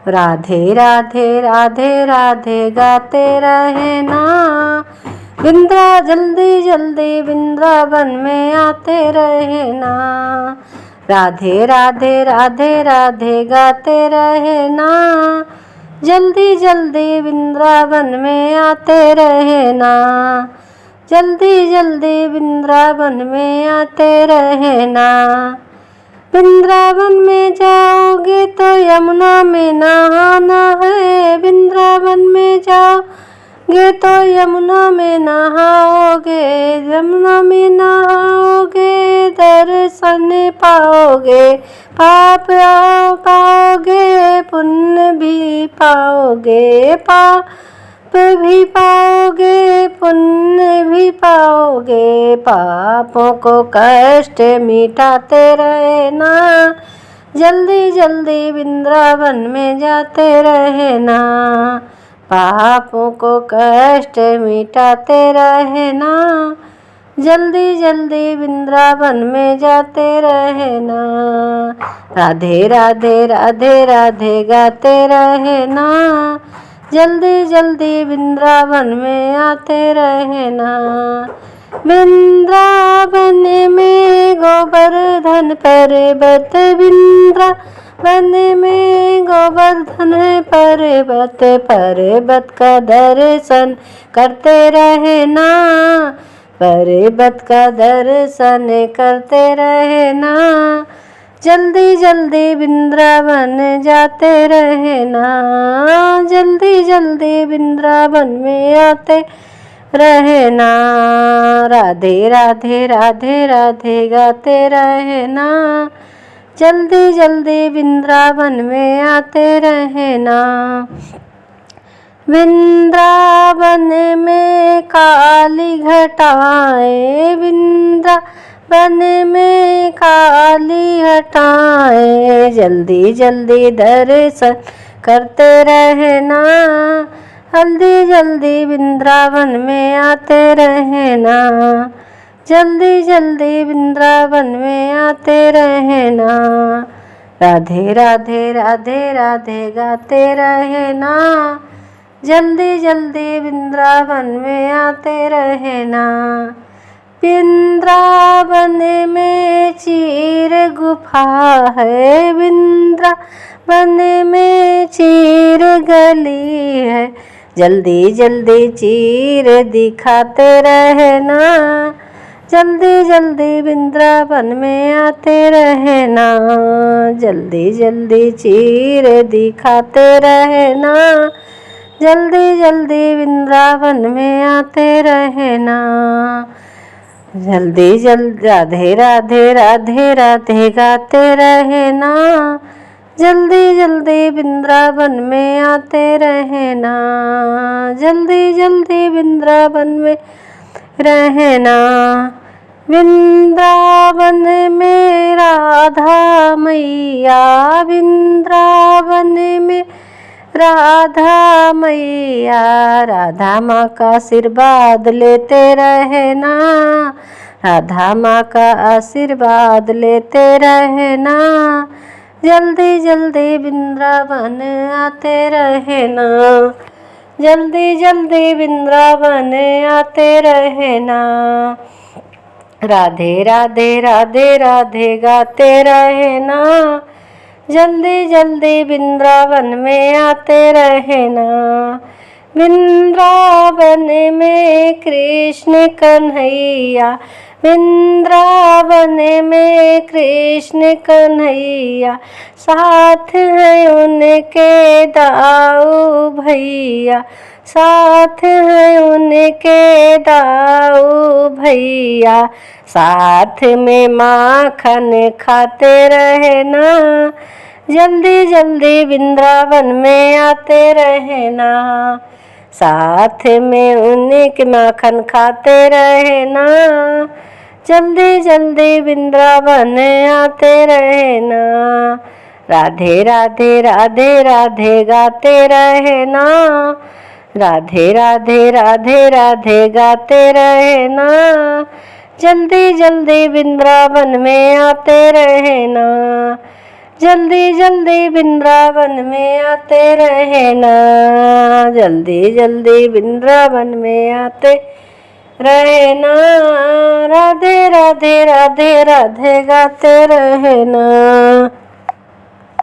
राधे राधे राधे राधे गाते रहे ना, बिंद्रा जल्दी जल्दी वृंदावन में आते रहे ना। राधे राधे राधे राधे गाते रहे ना, जल्दी जल्दी वृंदावन में आते रहे ना। जल्दी जल्दी वृंदावन में आते रहे ना। वृंदावन में जाओगे तो यमुना में नहाना है, वृंदावन में जाओगे तो यमुना में नहाओगे, यमुना में नहाओगे दर्शन पाओगे, पाप पाओगे पुण्य भी पाओगे, पाप भी पाओगे पुण्य भी पाओगे। पापों को कष्ट मिटाते रहे ना, जल्दी जल्दी वृंदावन में जाते रहे ना। पापों को कष्ट मिटाते रहे ना, जल्दी जल्दी वृंदावन में जाते रहे ना। राधे राधे राधे राधे गाते रहे ना, जल्दी जल्दी वृंदावन में आते रहे ना। वृंदावन में गोवर्धन पर्वत, वृंदावन में गोवर्धन पर्वत, पर्वत का दर्शन करते रहे ना, पर्वत का दर्शन करते रहे ना। जल्दी जल्दी वृंदावन जाते रहे ना, जल्दी जल्दी वृंदावन में आते रहे ना। राधे राधे राधे राधे गाते रहे ना, जल्दी जल्दी वृंदावन में आते रहे ना। वृंदावन में काली घटाएं, वृंदावन में काली घटाएं, जल्दी जल्दी दर्शन करते रहे ना, जल्दी जल्दी वृंदावन में आते रहे ना। जल्दी जल्दी वृंदावन में आते रहे ना। राधे राधे राधे राधे गाते रहे ना, जल्दी जल्दी वृंदावन में आते रहे ना। वृंदावन में चीर गुफा है, वृंदावन में चीर गली है, जल्दी जल्दी चीर दिखाते रहे ना, जल्दी जल्दी वृंदावन में आते रहे ना। जल्दी जल्दी चीर दिखाते रहे ना, जल्दी जल्दी वृंदावन में आते रहे ना। जल्दी जल्दी राधे राधे राधे राधे गाते रहे ना, जल्दी जल्दी वृंदावन में आते रहे ना। जल्दी जल्दी वृंदावन में रहना। वृंदावन में राधा मैया, वृंदावन में राधा मैया, राधा माँ का आशीर्वाद लेते रहना, राधा माँ का आशीर्वाद लेते रहना। जल्दी जल्दी वृंदावन आते रहना, जल्दी जल्दी वृंदावन आते रहना। राधे राधे राधे राधे गाते रहना, जल्दी जल्दी वृंदावन में आते रहना। वृंदावन में कृष्ण कन्हैया, वृंदावन में कृष्ण कन्हैया, साथ हैं उनके दाऊ भैया, साथ हैं उनके दाऊ भैया। साथ में माखन खाते रहना, जल्दी जल्दी वृंदावन में आते रहना। साथ में उनके माखन खाते रहना, जल्दी जल्दी वृंदावन आते रहना। राधे राधे राधे राधे गाते रहना, राधे राधे राधे राधे गाते रहना। जल्दी जल्दी वृंदावन में आते रहना, जल्दी जल्दी वृंदावन में आते रहना, जल्दी जल्दी वृंदावन में आते रहना, राधे राधे राधे राधे गाते रहना।